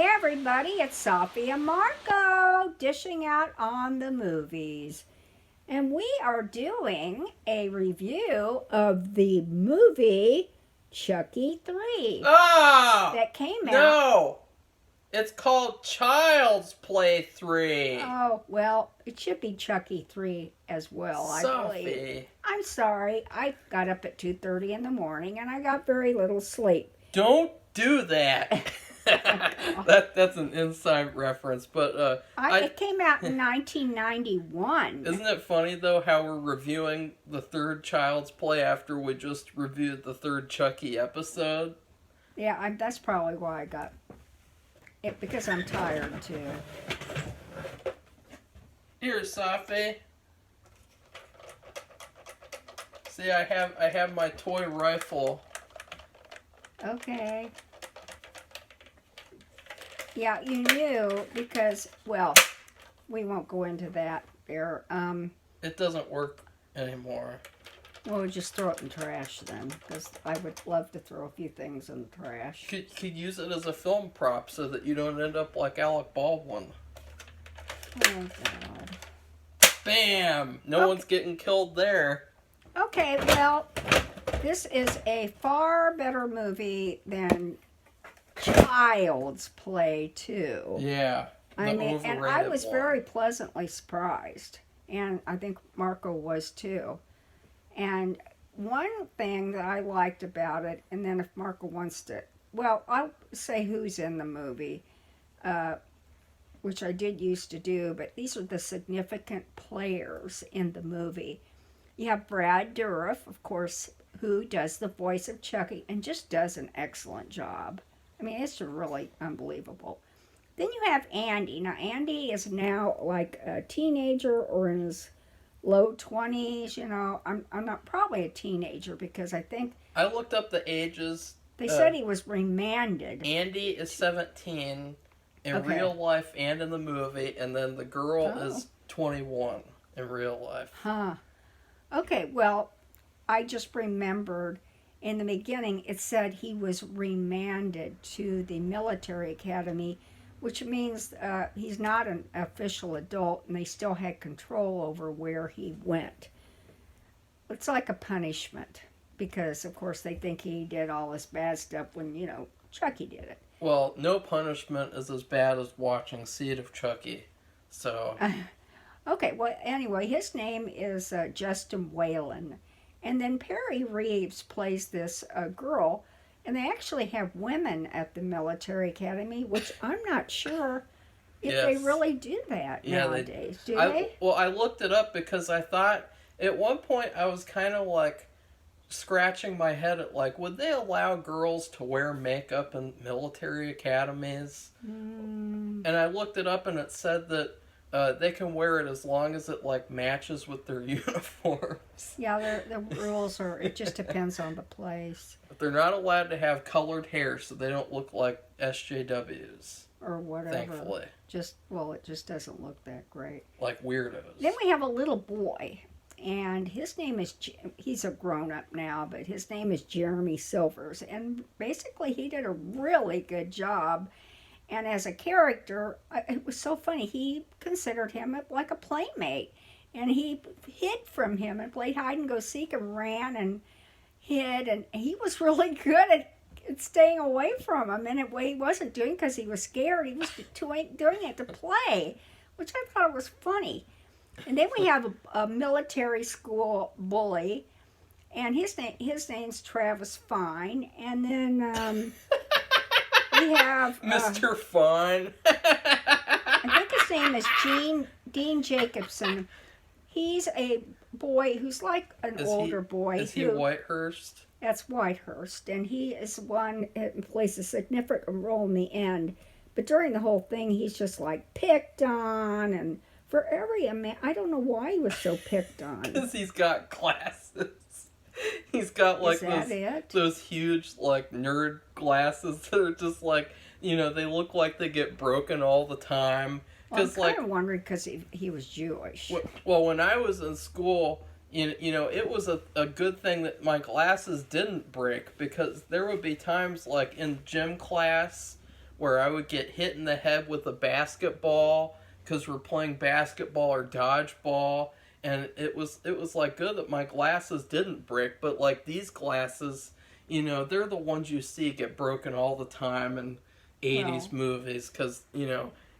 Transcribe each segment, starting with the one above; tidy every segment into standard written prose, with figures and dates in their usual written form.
Hey everybody, it's Safi and Marco dishing out on the movies. And we are doing a review of the movie Chucky 3 Ah! that came out. No! It's called Child's Play 3. Oh, well, it should be Chucky 3 as well, I believe. Sophie. I'm sorry, I got up at 2:30 in the morning and I got very little sleep. Don't do that. That's an inside reference, but it came out in 1991. Isn't it funny though how we're reviewing the third Child's Play after we just reviewed the third Chucky episode? Yeah, that's probably why I got it, because I'm tired too. Here, Safi. See, I have my toy rifle. Okay. Yeah, you knew because, well, we won't go into that there. It doesn't work anymore. We'll just throw it in trash then, because I would love to throw a few things in the trash. Could use it as a film prop so that you don't end up like Alec Baldwin. Oh, God. Bam! No one's getting killed there. Okay, well, this is a far better movie than Child's Play 2. Yeah. I mean, and I was very pleasantly surprised. And I think Marco was too. And one thing that I liked about it, and then if Marco wants to, well, I'll say who's in the movie, which I did used to do, but these are the significant players in the movie. You have Brad Dourif, of course, who does the voice of Chucky and just does an excellent job. I mean, it's really unbelievable. Then you have Andy. Now, Andy is now like a teenager or in his low 20s. You know, I'm not probably a teenager because I think I looked up the ages. They said he was remanded. Andy is 17 in real life and in the movie, and then the girl is 21 in real life. Huh. Okay, well, I just remembered in the beginning it said he was remanded to the military academy, which means he's not an official adult and they still had control over where he went. It's like a punishment because, of course, they think he did all this bad stuff when, you know, Chucky did it. Well, no punishment is as bad as watching Seed of Chucky, so... Okay, well, anyway, his name is Justin Whalen. And then Perry Reeves plays this girl, and they actually have women at the military academy, which I'm not sure if they really do that nowadays. Do they? Well, I looked it up because I thought, at one point I was kind of like scratching my head at like, would they allow girls to wear makeup in military academies? And I looked it up and it said that they can wear it as long as it like matches with their uniforms. Yeah, the rules are, it just depends on the place. But they're not allowed to have colored hair so they don't look like SJWs. Or whatever. Thankfully. It just doesn't look that great. Like weirdos. Then we have a little boy, and his name is, he's a grown-up now, but his name is Jeremy Silvers. And basically he did a really good job. And as a character, it was so funny. He considered him like a playmate. And he hid from him and played hide and go seek and ran and hid. And he was really good at staying away from him. And what he wasn't doing because he was scared, he was doing it to play, which I thought was funny. And then we have a military school bully. And his name's Travis Fine. And then... we have Mr. Fun. I think his name is Dean Jacobson. He's a boy who's like an older boy. Is he Whitehurst? That's Whitehurst, and he is one that plays a significant role in the end. But during the whole thing, he's just like picked on, and for every man, I don't know why he was so picked on. Because he's got glasses. He's got like those huge like nerd glasses that are just like, you know, they look like they get broken all the time. Well, I'm kind of wondering because he was Jewish. Well, when I was in school, you know, it was a good thing that my glasses didn't break because there would be times like in gym class where I would get hit in the head with a basketball because we're playing basketball or dodgeball, and it was like good that my glasses didn't break, but like these glasses, they're the ones you see get broken all the time in 80s Well, movies because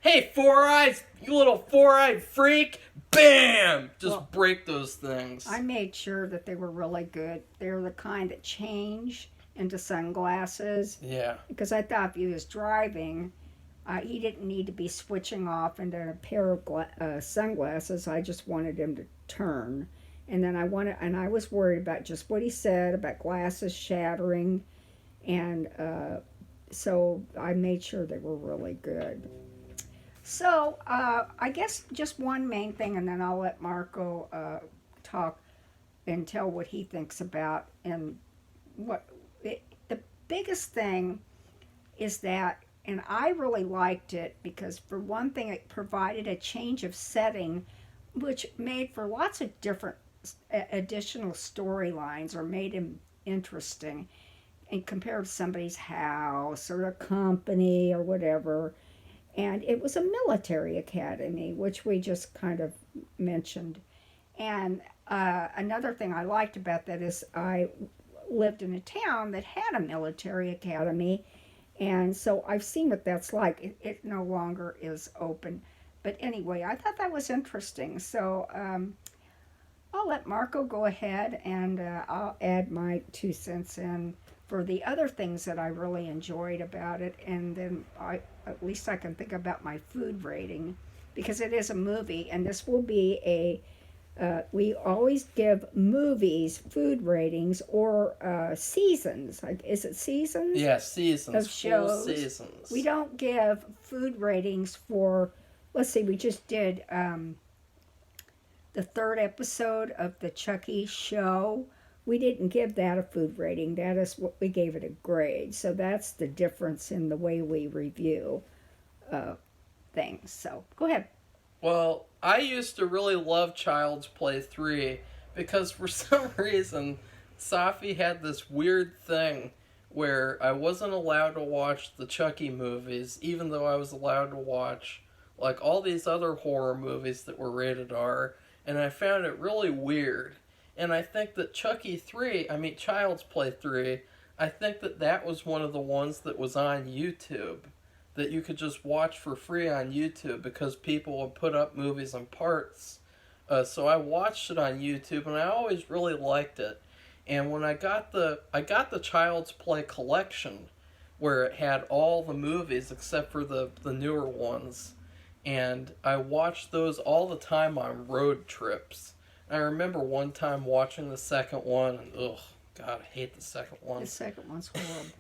hey, Four Eyes, you little four-eyed freak, bam, well, just break those things. I made sure that they were really good. They're the kind that change into sunglasses Yeah. because I thought if he was driving, he didn't need to be switching off into a pair of sunglasses. I just wanted him to turn, and then I was worried about just what he said about glasses shattering, and so I made sure they were really good. So I guess just one main thing, and then I'll let Marco talk and tell what he thinks about and the biggest thing is that, and I really liked it because for one thing it provided a change of setting which made for lots of different additional storylines or made him interesting and compared to somebody's house or a company or whatever. And it was a military academy, which we just kind of mentioned. And another thing I liked about that is I lived in a town that had a military academy, and so I've seen what that's like. It no longer is open. But anyway, I thought that was interesting. So I'll let Marco go ahead and I'll add my 2 cents in for the other things that I really enjoyed about it. And then at least I can think about my food rating because it is a movie, and this will be we always give movies food ratings or seasons. Like, is it seasons? Yeah, seasons. Of shows. Full seasons. We don't give food ratings for, let's see, we just did the third episode of the Chucky show. We didn't give that a food rating. That is what we gave it a grade. So that's the difference in the way we review things. So go ahead. Well, I used to really love Child's Play 3 because for some reason Safi had this weird thing where I wasn't allowed to watch the Chucky movies, even though I was allowed to watch like all these other horror movies that were rated R, and I found it really weird. And I think that Child's Play 3, I think that was one of the ones that was on YouTube that you could just watch for free on YouTube because people would put up movies in parts. So I watched it on YouTube and I always really liked it. And when I got the Child's Play collection, where it had all the movies except for the newer ones, and I watched those all the time on road trips. I remember one time watching the second one, and God, I hate the second one. The second one's horrible.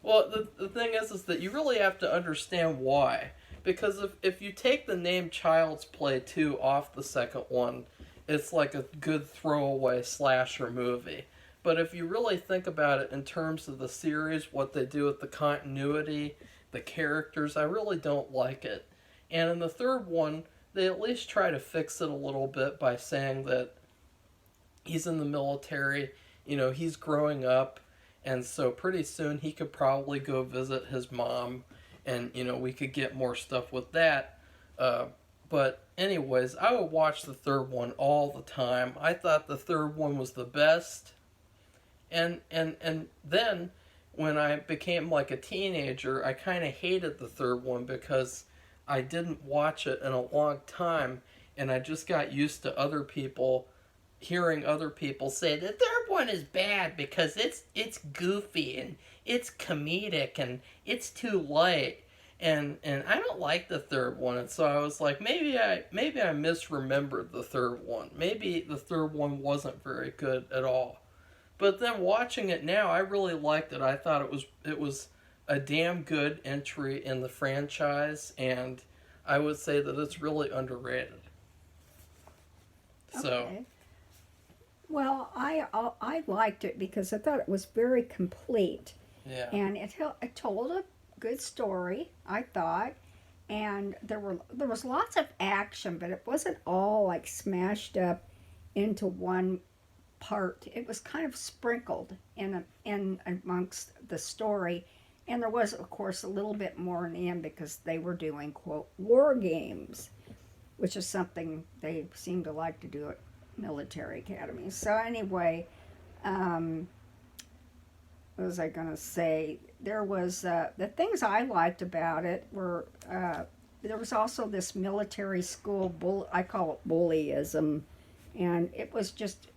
Well, the thing is that you really have to understand why. Because if you take the name Child's Play 2 off the second one, it's like a good throwaway slasher movie. But if you really think about it in terms of the series, what they do with the continuity, the characters, I really don't like it. And in the third one, they at least try to fix it a little bit by saying that he's in the military, he's growing up, and so pretty soon he could probably go visit his mom, and, we could get more stuff with that. But anyways, I would watch the third one all the time. I thought the third one was the best. And then when I became like a teenager, I kind of hated the third one because I didn't watch it in a long time, and I just got used to hearing other people say the third one is bad because it's goofy and it's comedic and it's too light, and I don't like the third one. And so I was like, maybe I misremembered the third one. Maybe the third one wasn't very good at all. But then watching it now, I really liked it. I thought it was a damn good entry in the franchise, and I would say that it's really underrated. So. Okay. Well, I liked it because I thought it was very complete. Yeah. And it told a good story, I thought. And there was lots of action, but it wasn't all like smashed up into one part. It was kind of sprinkled in amongst the story. And there was, of course, a little bit more in the end because they were doing, quote, war games, which is something they seem to like to do at military academies. So, anyway, um, what was I going to say? There was, the things I liked about it were, there was also this military school, I call it bullyism, and it was just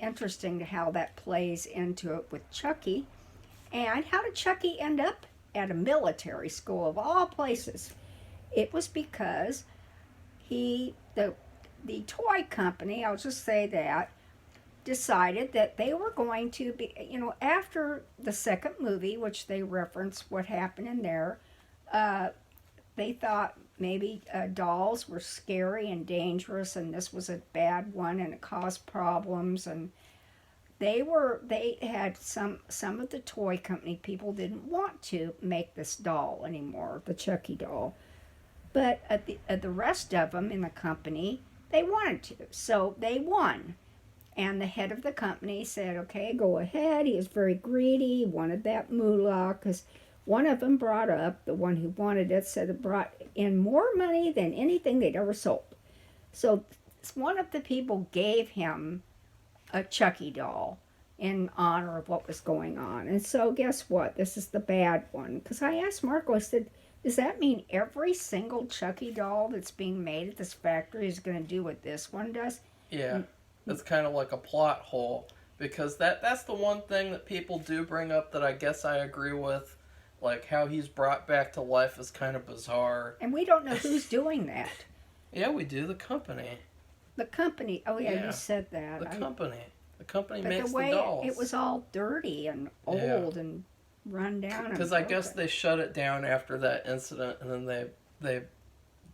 interesting how that plays into it with Chucky. And how did Chucky end up at a military school of all places? It was because the toy company, I'll just say that, decided that they were going to be, after the second movie, which they reference what happened in there, uh, they thought maybe dolls were scary and dangerous, and this was a bad one, and it caused problems, and they had some of the toy company people didn't want to make this doll anymore, the Chucky doll, but the rest of them in the company, they wanted to, so they won. And the head of the company said, okay, go ahead. He was very greedy. He wanted that moolah because one of them brought up, the one who wanted it, said it brought in more money than anything they'd ever sold. So one of the people gave him a Chucky doll in honor of what was going on. And so guess what? This is the bad one. Because I asked Marco, I said, does that mean every single Chucky doll that's being made at this factory is going to do what this one does? Yeah. It's kind of like a plot hole because that's the one thing that people do bring up that I guess I agree with, like how he's brought back to life is kind of bizarre. And we don't know who's doing that. Yeah, we do. The company. The company. Oh yeah, you said that. The company. The company but makes the way the dolls. It was all dirty and old and run down. Because I guess they shut it down after that incident, and then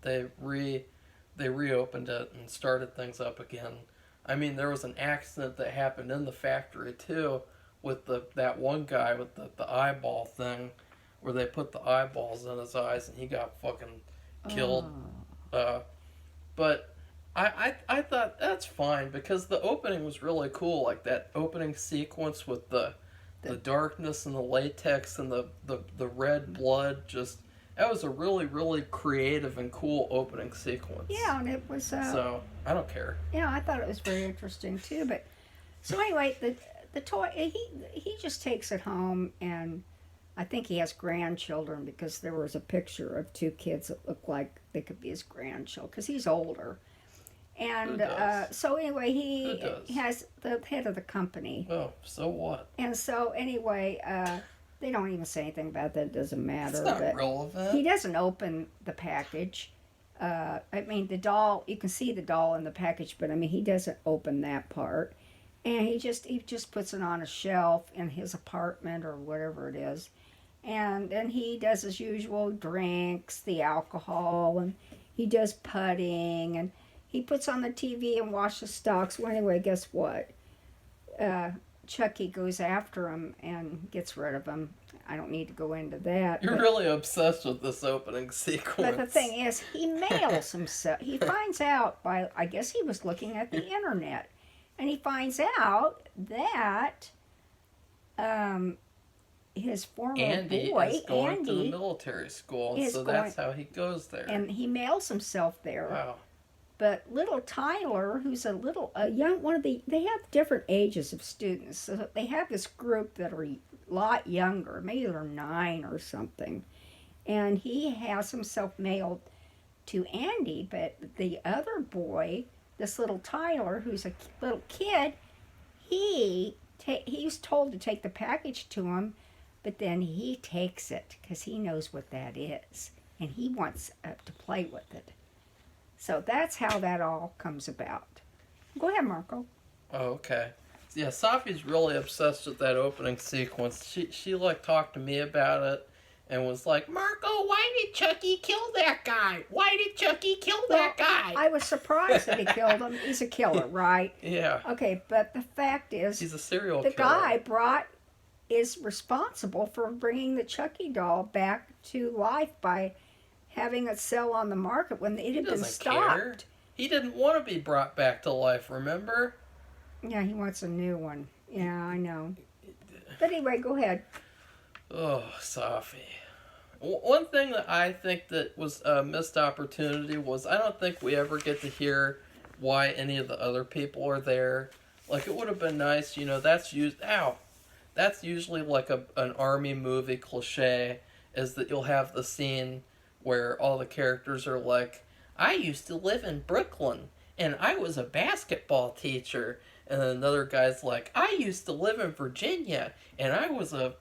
they reopened it and started things up again. I mean, there was an accident that happened in the factory, too, with that one guy with the eyeball thing, where they put the eyeballs in his eyes and he got fucking killed. But I thought that's fine, because the opening was really cool, like that opening sequence with the darkness and the latex and the red blood, just... That was a really, really creative and cool opening sequence. Yeah, and it was... so, I don't care. Yeah, I thought it was very interesting, too. But so, anyway, the toy... He just takes it home, and I think he has grandchildren, because there was a picture of two kids that look like they could be his grandchildren, because he's older. And so, anyway, he has the head of the company. Oh, so what? And so, anyway... They don't even say anything about that. It doesn't matter. It's not relevant. He doesn't open the package. I mean, the doll, you can see the doll in the package, but I mean, he doesn't open that part. And he just puts it on a shelf in his apartment or whatever it is. And then he does his usual, drinks the alcohol, and he does putting, and he puts on the TV and watches stocks. Well, anyway, guess what? Chucky goes after him and gets rid of him. I don't need to go into that. You're really obsessed with this opening sequence. But the thing is, he mails himself. He finds out by, I guess he was looking at the internet, and he finds out that his former Andy boy, is going to the military school, so that's how he goes there. And he mails himself there. Wow. But little Tyler, who's a young one of they have different ages of students. So they have this group that are a lot younger, maybe they're 9 or something. And he has himself mailed to Andy, but the other boy, this little Tyler, who's a little kid, he's told to take the package to him, but then he takes it because he knows what that is, and he wants to play with it. So that's how that all comes about. Go ahead, Marco. Oh, okay. Yeah, Safi's really obsessed with that opening sequence. She like talked to me about it and was like, Marco, why did Chucky kill that guy? Why did Chucky kill that guy? I was surprised that he killed him. He's a killer, right? Yeah. Okay, but the fact is... He's a serial killer. The guy is responsible for bringing the Chucky doll back to life by having it sell on the market when it had been stopped. Care. He didn't want to be brought back to life, remember? Yeah, he wants a new one. Yeah, I know. But anyway, go ahead. Oh, Safi. One thing that I think that was a missed opportunity was I don't think we ever get to hear why any of the other people are there. Like it would have been nice, that's usually like an army movie cliche is that you'll have the scene where all the characters are like, I used to live in Brooklyn and I was a basketball teacher. And then another guy's like, I used to live in Virginia and I was a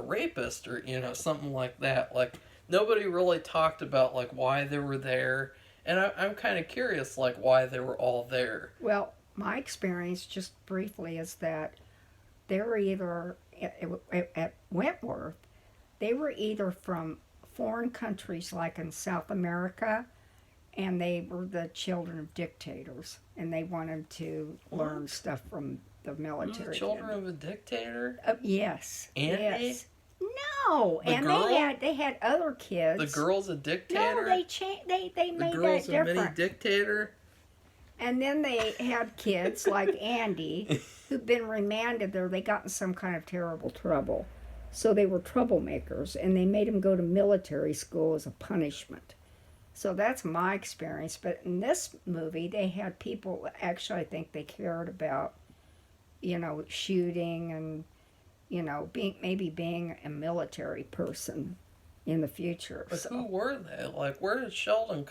rapist or something like that. Like nobody really talked about like why they were there. And I'm kind of curious like why they were all there. Well, my experience, just briefly, is that they were either at Wentworth, they were either from foreign countries like in South America, and they were the children of dictators, and they wanted to learn stuff from the military. The children of a dictator? Yes. Andy? Yes. No, The and girl? they had other kids. The girl's a dictator? No, they The made girl's that a mini different. dictator? And then they had kids like Andy, who'd been remanded there. They got in some kind of terrible trouble. So they were troublemakers, and they made him go to military school as a punishment. So that's my experience. But in this movie, they had people, actually, I think they cared about, shooting and, being a military person in the future. But So. who were they? Like, where did Shelton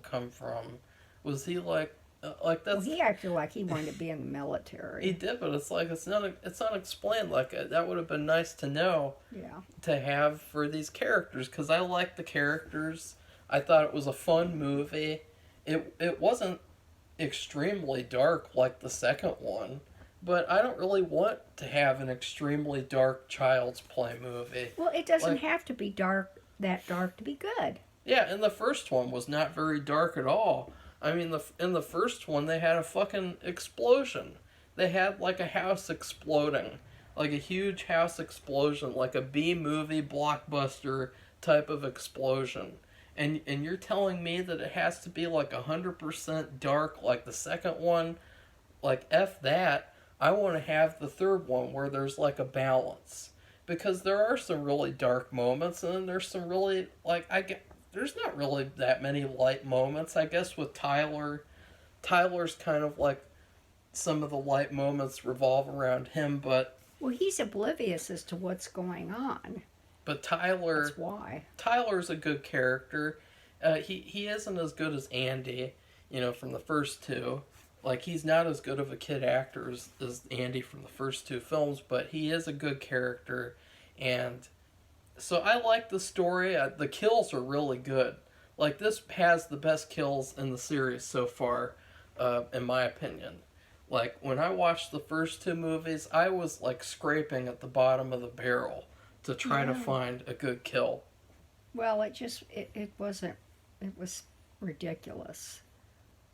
come from? Was he like Well, that's he acted like he wanted to be in the military. he did, but it's like it's not explained. Like that would have been nice to know Yeah. to have for these characters because I like the characters. I thought it was a fun movie. It wasn't extremely dark like the second one, but I don't really want to have an extremely dark Child's Play movie. Well, it doesn't Like- have to be that dark to be good. Yeah, and the first one was not very dark at all. I mean, in the first one, they had a fucking explosion. They had like a house exploding, like a huge house explosion, like a B-movie blockbuster type of explosion. And you're telling me that it has to be like 100% dark like the second one? Like F that. I want to have the third one where there's like a balance. Because there are some really dark moments and then there's some really there's not really that many light moments. I guess with Tyler's kind of like some of the light moments revolve around him, but Well, he's oblivious as to what's going on. Tyler That's why. Tyler's a good character. He isn't as good as Andy, from the first two. Like he's not as good of a kid actor as Andy from the first two films, but he is a good character, and so I like the story. The kills are really good. Like this has the best kills in the series so far, in my opinion. Like when I watched the first two movies, I was like scraping at the bottom of the barrel to try to find a good kill. Well, it wasn't. It was ridiculous.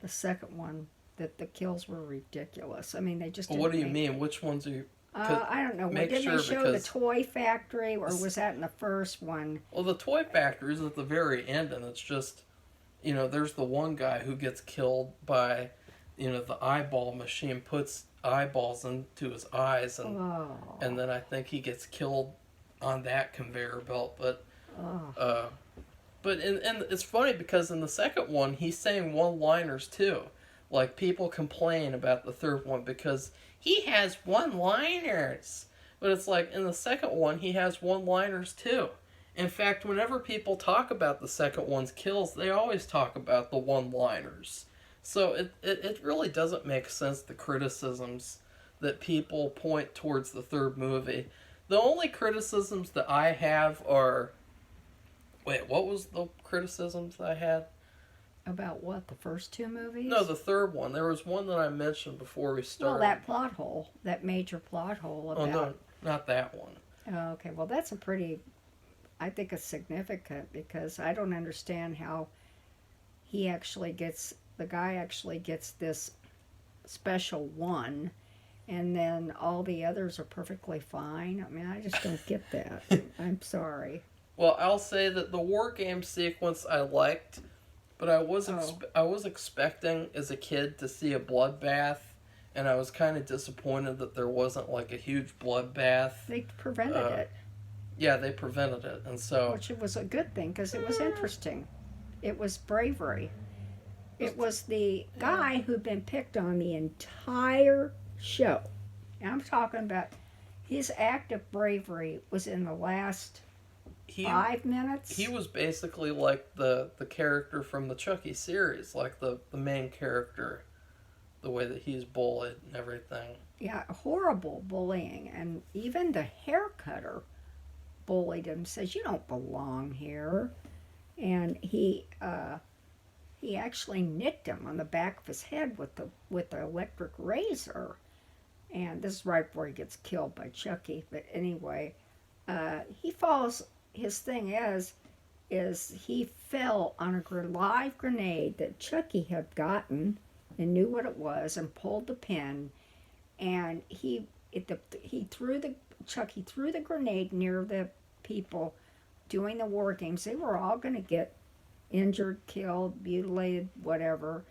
The second one, that the kills were ridiculous. I mean, they just. Well, what do you mean? Which ones are you? I don't know. make Didn't sure they show because- the toy factory, or was that in the first one? Well, the toy factory is at the very end, and it's just, there's the one guy who gets killed by, the eyeball machine puts eyeballs into his eyes, and Oh. and then I think he gets killed on that conveyor belt. But, Oh. and it's funny because in the second one he's saying one-liners too. Like people complain about the third one because he has one-liners. But it's like in the second one he has one-liners too. In fact, whenever people talk about the second one's kills, they always talk about the one-liners. So it really doesn't make sense, the criticisms that people point towards the third movie. The only criticisms that I have are... Wait, what was the criticisms that I had? About what, the first two movies? No, the third one. There was one that I mentioned before we started. Well, that plot hole, that major plot hole about. Oh, no, not that one. Oh, okay, well, that's I think it's significant because I don't understand how the guy actually gets this special one, and then all the others are perfectly fine. I mean, I just don't get that. I'm sorry. Well, I'll say that the war game sequence I liked, but I was expecting as a kid to see a bloodbath, and I was kind of disappointed that there wasn't like a huge bloodbath. They prevented it. yeah, they prevented it, and so which was a good thing because it was interesting. It was bravery. It was the yeah, guy who'd been picked on the entire show. And I'm talking about his act of bravery was in the last he 5 minutes. he was basically like the character from the Chucky series, like the main character, the way that he's bullied and everything. Yeah, horrible bullying. And even the hair cutter bullied him, says, "You don't belong here." And he actually nicked him on the back of his head with the electric razor. And this is right before he gets killed by Chucky. But anyway, he falls. His thing is he fell on a live grenade that Chucky had gotten and knew what it was and pulled the pin, and he threw the Chucky threw the grenade near the people doing the war games. They were all going to get injured, killed, mutilated, whatever.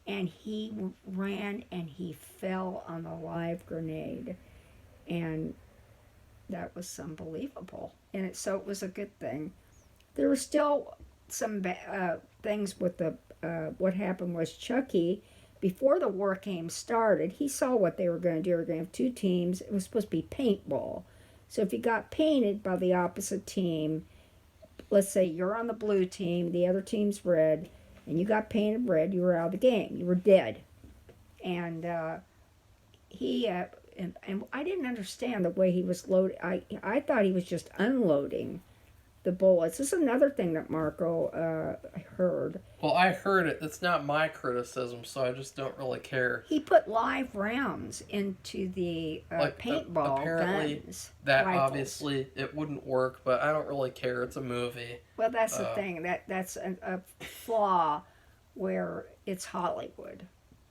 And he ran and he fell on the live grenade, and that was unbelievable. And so it was a good thing. There were still some things with the what happened was Chucky, before the war game started, he saw what they were going to do. They were going to have two teams. It was supposed to be paintball. So if you got painted by the opposite team, let's say you're on the blue team, the other team's red, and you got painted red, you were out of the game. You were dead. And he and I didn't understand the way he was loading. I thought he was just unloading the bullets. This is another thing that Marco heard. Well, I heard it. It's not my criticism, so I just don't really care. He put live rounds into the Like paintball apparently guns. that rifles. obviously it wouldn't work, but I don't really care. It's a movie. Well, that's the thing. That's a flaw where it's Hollywood.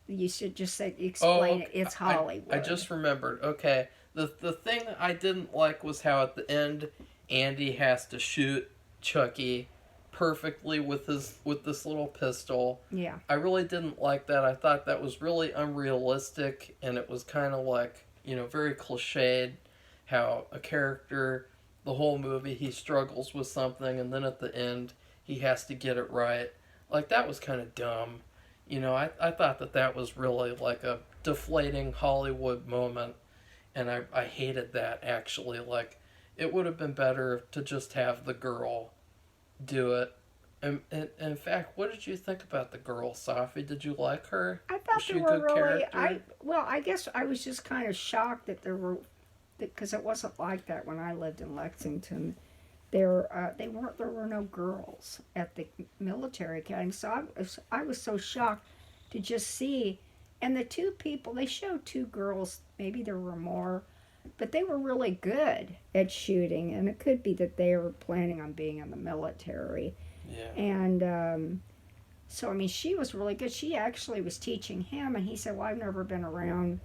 You should just say explain it. It's Hollywood. I just remembered. Okay, the thing that I didn't like was how at the end Andy has to shoot Chucky perfectly with this little pistol. Yeah. I really didn't like that. I thought that was really unrealistic, and it was kind of like, very cliched how a character, the whole movie, he struggles with something, and then at the end, he has to get it right. Like, that was kind of dumb. I thought that was really like a deflating Hollywood moment, and I hated that, actually. Like, it would have been better to just have the girl do it. And in fact, what did you think about the girl, Safi? Did you like her? I thought Was she they a were good really. character? I guess I was just kind of shocked that there were, because it wasn't like that when I lived in Lexington. There were no girls at the military academy, so I was so shocked to just see. And the two people, they showed two girls. Maybe there were more, but they were really good at shooting, and it could be that they were planning on being in the military. Yeah. And so, I mean, she was really good. She actually was teaching him, and he said, "Well, I've never been around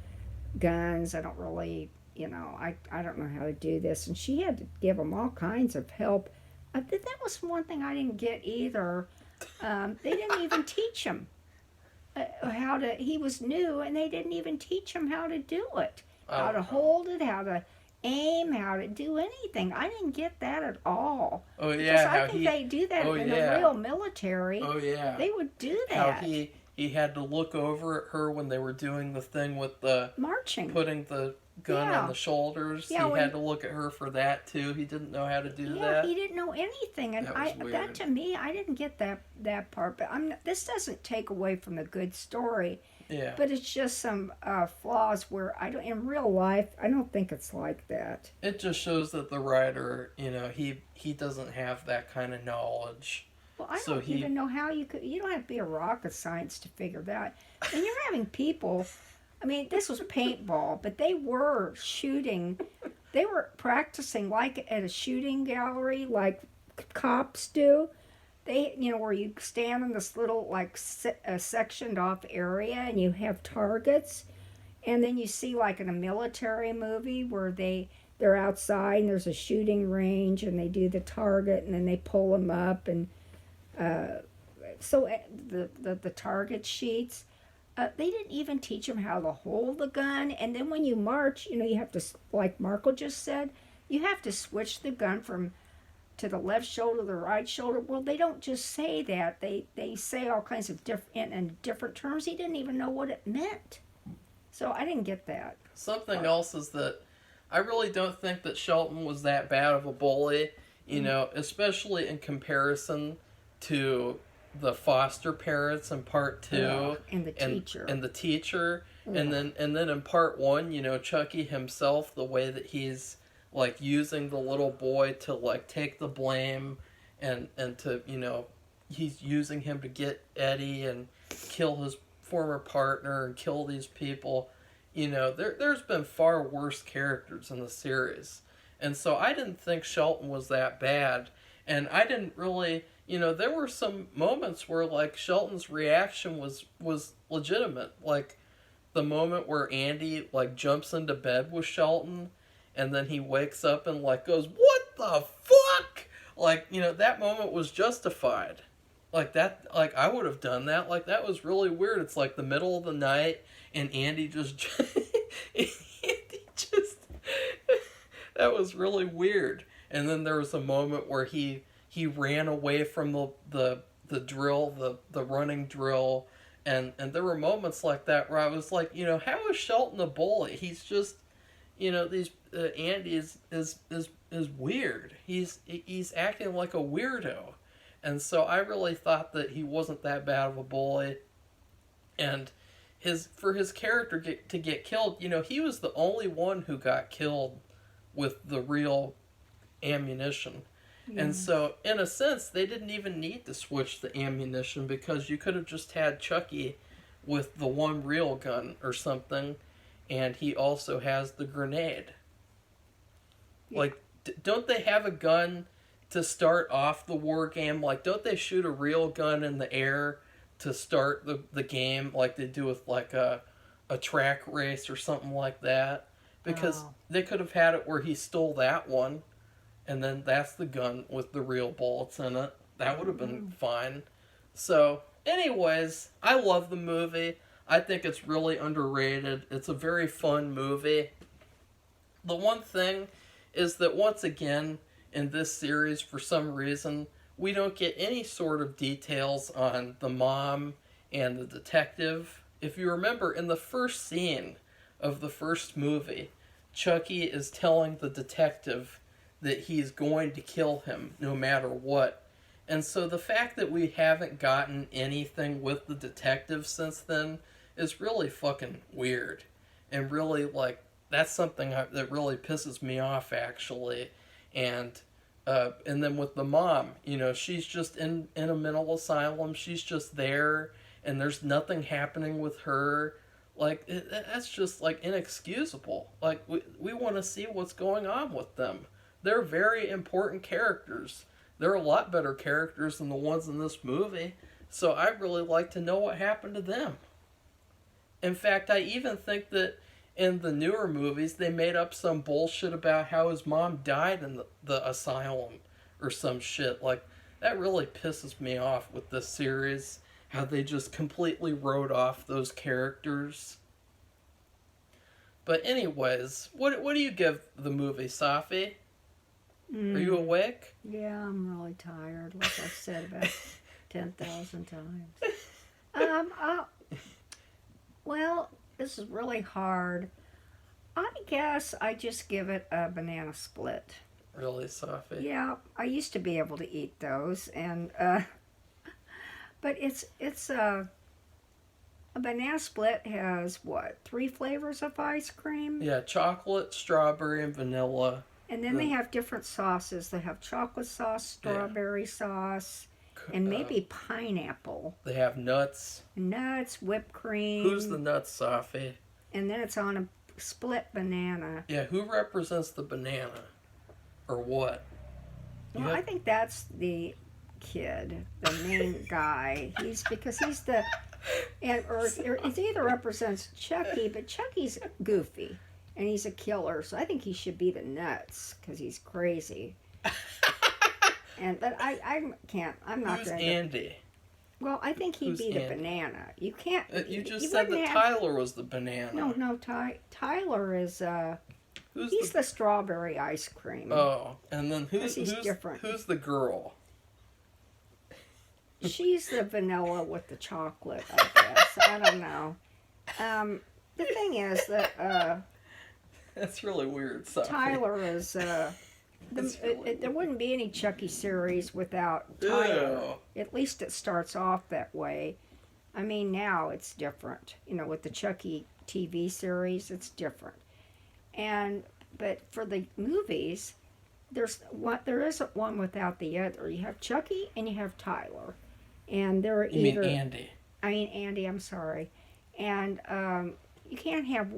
guns. I don't really, I don't know how to do this." And she had to give him all kinds of help. That was one thing I didn't get either. They didn't even teach him how to. He was new, and they didn't even teach him how to do it, how to hold it, how to aim, how to do anything. I didn't get that at all. Oh Because yeah, I think they do that in the real military. Oh yeah. They would do How that. he had to look over at her when they were doing the thing with the Marching. putting the gun Yeah. on the shoulders. Yeah, He had to look at her for that too. He didn't know how to do Yeah, that. he didn't know anything, and That was that weird. to me, I didn't get that part. But this doesn't take away from the good story, Yeah. but it's just some flaws where I don't. In real life, I don't think it's like that. It just shows that the writer, he doesn't have that kind of knowledge. Well, I So don't even know how you could. You don't have to be a rocket science to figure that. And you're having people. I mean, this was paintball, but they were shooting. They were practicing like at a shooting gallery, like cops do. They, where you stand in this little sectioned off area, and you have targets, and then you see like in a military movie where they're outside and there's a shooting range, and they do the target, and then they pull them up, and so the target sheets. They didn't even teach them how to hold the gun, and then when you march, you have to, like Marco just said, you have to switch the gun from to the left shoulder, the right shoulder. Well, they don't just say that. They say all kinds of different in different terms. He didn't even know what it meant. So I didn't get that. Something else is that I really don't think that Shelton was that bad of a bully, especially in comparison to the foster parents in part two, And the teacher. and the teacher, and then in part one, Chucky himself, the way that he's like using the little boy to like take the blame, and to he's using him to get Eddie and kill his former partner and kill these people. There's been far worse characters in the series. And so I didn't think Shelton was that bad. And I didn't really, there were some moments where, like, Shelton's reaction was legitimate. Like, the moment where Andy, like, jumps into bed with Shelton, and then he wakes up and, like, goes, "What the fuck?" Like, that moment was justified. Like, that, like, I would have done that. Like, that was really weird. It's, like, the middle of the night, and Andy just that was really weird. And then there was a moment where he ran away from the drill, the running drill, and there were moments like that where I was like, how is Shelton a bully? He's just, these Andy is weird. He's acting like a weirdo. And so I really thought that he wasn't that bad of a bully. And for his character to get killed, he was the only one who got killed with the real ammunition. Yeah. And so, in a sense, they didn't even need to switch the ammunition, because you could have just had Chucky with the one real gun or something, and he also has the grenade. Yeah. Like, don't they have a gun to start off the war game? Like, don't they shoot a real gun in the air to start the game, like they do with like a track race or something like that? Because they could have had it where he stole that one, and then that's the gun with the real bullets in it. That would have been fine. So, anyways, I love the movie. I think it's really underrated. It's a very fun movie. The one thing is that, once again, in this series, for some reason, we don't get any sort of details on the mom and the detective. If you remember, in the first scene of the first movie, Chucky is telling the detective that he's going to kill him no matter what. And so the fact that we haven't gotten anything with the detective since then is really fucking weird. And really, like, that's something that really pisses me off, actually. And then with the mom, she's just in a mental asylum. She's just there, and there's nothing happening with her. Like, that's just, like, inexcusable. Like, we want to see what's going on with them. They're very important characters. They're a lot better characters than the ones in this movie. So I'd really like to know what happened to them. In fact, I even think that in the newer movies, they made up some bullshit about how his mom died in the asylum or some shit. Like, that really pisses me off with this series, how they just completely wrote off those characters. But anyways, what do you give the movie, Safi? Are you awake? Yeah, I'm really tired, like I've said about 10,000 times. Well, this is really hard. I guess I just give it a banana split. Really, Safi? Yeah, I used to be able to eat those, and but it's a banana split has what, 3 flavors of ice cream? Yeah, chocolate, strawberry, and vanilla. And then they have different sauces. They have chocolate sauce, strawberry sauce, and maybe pineapple. They have nuts. Nuts, whipped cream. Who's the nuts, Safi? And then it's on a split banana. Yeah, who represents the banana? Or what? Well, I think that's the kid, the main guy. Because he's the... or it either represents Chucky, but Chucky's goofy. And he's a killer, so I think he should be the nuts, because he's crazy. But I can't. I'm not Who's going to. Andy? Well, I think he'd be the banana. You can't. You just said that Tyler was the banana. No. Tyler is He's the strawberry ice cream. Oh, and then He's different. who's the girl? She's the vanilla with the chocolate, I guess. I don't know. The thing is that That's really weird. Sorry. Tyler is. There wouldn't be any Chucky series without Tyler. Ew. At least it starts off that way. I mean, now it's different. With the Chucky TV series, it's different. But for the movies, there isn't one without the other. You have Chucky and you have Tyler, and they're You mean Andy? I mean Andy. I'm sorry, and you can't have.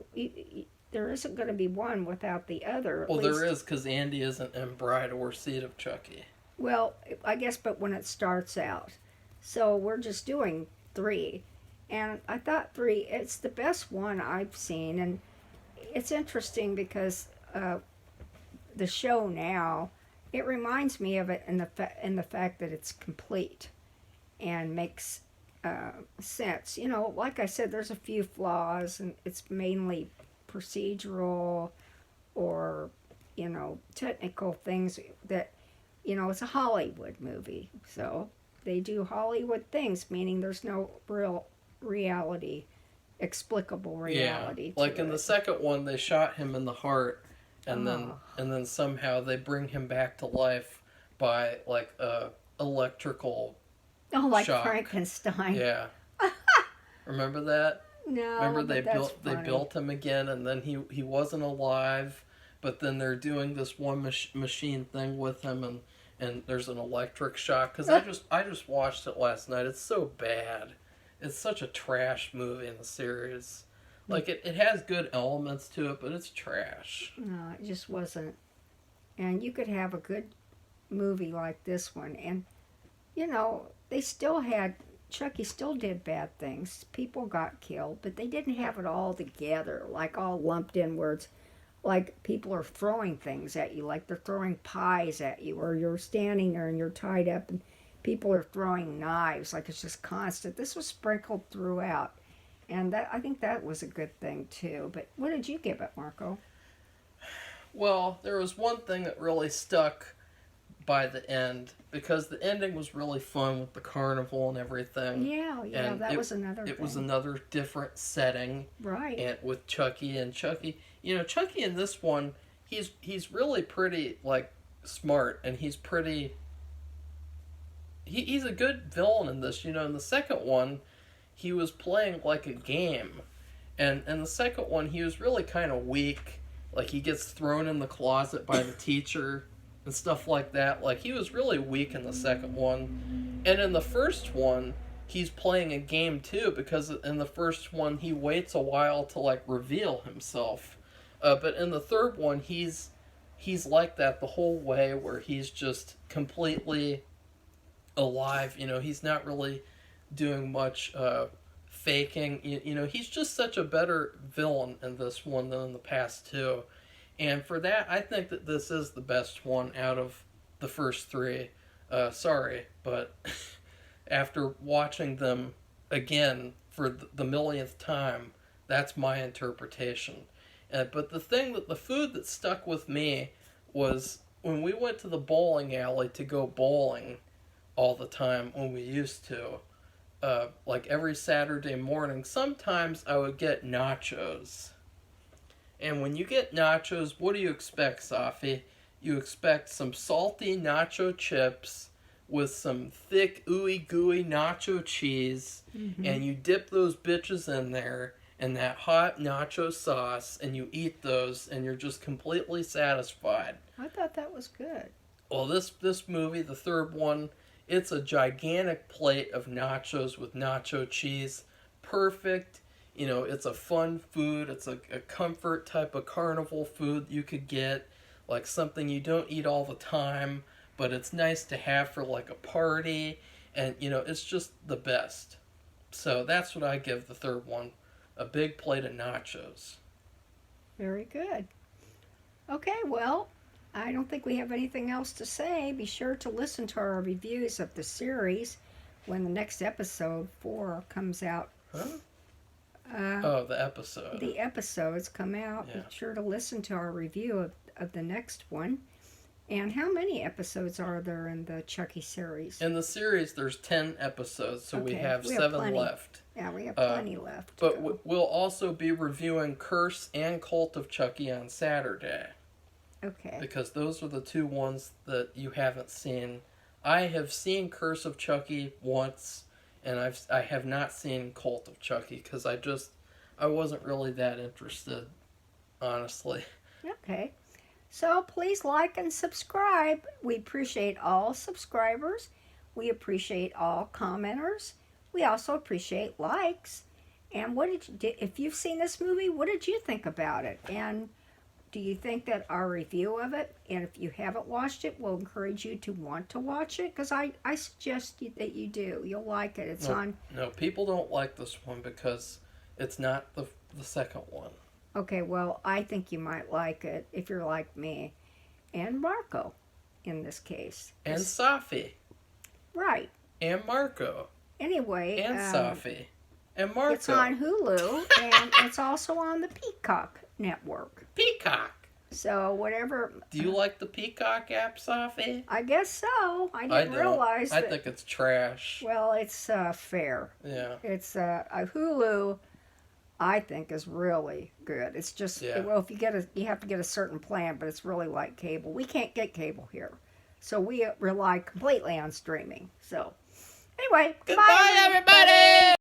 There isn't going to be one without the other. Well, there is, because Andy isn't in Bride or Seed of Chucky. Well, I guess, but when it starts out, so we're just doing 3, and I thought 3. It's the best one I've seen, and it's interesting because the show now, it reminds me of it in the fact that it's complete and makes sense. Like I said, there's a few flaws, and it's mainly procedural or technical things that it's a Hollywood movie, so they do Hollywood things, meaning there's no real reality, explicable reality. Yeah, like to in it. the second one, they shot him in the heart, and then somehow they bring him back to life by like a electrical like shock. Frankenstein. Yeah. Remember that? No, Remember but they built him again, and then he wasn't alive, but then they're doing this one machine thing with him, and there's an electric shock. Because I just watched it last night. It's so bad. It's such a trash movie in the series. Like it has good elements to it, but it's trash. No, it just wasn't. And you could have a good movie like this one, and they still had. Chucky still did bad things. People got killed, but they didn't have it all together, like all lumped in words. Like people are throwing things at you, like they're throwing pies at you, or you're standing there and you're tied up and people are throwing knives, like it's just constant. This was sprinkled throughout, and I think that was a good thing too. But what did you give it, Marco? Well, there was one thing that really stuck by the end, because the ending was really fun with the carnival and everything. Yeah, and that was another thing. It was another different setting. Right. And with Chucky, Chucky in this one, he's really pretty like smart, and he's pretty. He's a good villain in this. In the second one, he was playing like a game, and in the second one, he was really kind of weak. Like he gets thrown in the closet by the teacher. And stuff like that. Like, he was really weak in the second one. And in the first one, he's playing a game too, because in the first one, he waits a while to, like, reveal himself. But in the third one, he's like that the whole way, where he's just completely alive. He's not really doing much faking. He's just such a better villain in this one than in the past two. And for that, I think that this is the best one out of the first 3. Sorry, but after watching them again for the millionth time, that's my interpretation. But the food that stuck with me was when we went to the bowling alley to go bowling all the time when we used to. Like every Saturday morning, sometimes I would get nachos. And when you get nachos, what do you expect, Safi? You expect some salty nacho chips with some thick, ooey gooey nacho cheese, and you dip those bitches in there and that hot nacho sauce, and you eat those, and you're just completely satisfied. I thought that was good. Well, this movie, the third one, it's a gigantic plate of nachos with nacho cheese. Perfect. It's a fun food. It's a comfort type of carnival food you could get. Like something you don't eat all the time, but it's nice to have for like a party. And, it's just the best. So that's what I give the third one. A big plate of nachos. Very good. Okay, well, I don't think we have anything else to say. Be sure to listen to our reviews of the series when the next episode 4 comes out. Huh? Oh, the episode. The episodes come out. Yeah. Be sure to listen to our review of the next one. And how many episodes are there in the Chucky series? In the series, there's 10 episodes, so we Okay, have we have 7 plenty. left. Yeah, we have plenty left. But we'll also be reviewing Curse and Cult of Chucky on Saturday. Okay. Because those are the two ones that you haven't seen. I have seen Curse of Chucky once, and I have not seen Cult of Chucky because I wasn't really that interested, honestly. Okay. So please like and subscribe. We appreciate all subscribers. We appreciate all commenters. We also appreciate likes. And if you've seen this movie, what did you think about it? And do you think that our review of it, and if you haven't watched it, will encourage you to want to watch it? Because I suggest that you do. You'll like it. It's on. No, people don't like this one because it's not the second one. Okay, well, I think you might like it if you're like me. And Marco, in this case. And Safi. Right. And Marco. Anyway. And Safi. And Marco. It's on Hulu, and it's also on the Peacock network. Peacock. So whatever. Do you like the Peacock app, Safi? I guess so. I didn't realize I that. think it's trash. Well, it's fair. Yeah. It's a Hulu. I think is really good. It's just well, if you have to get a certain plan, but it's really like cable. We can't get cable here, so we rely completely on streaming. So anyway, goodbye everybody.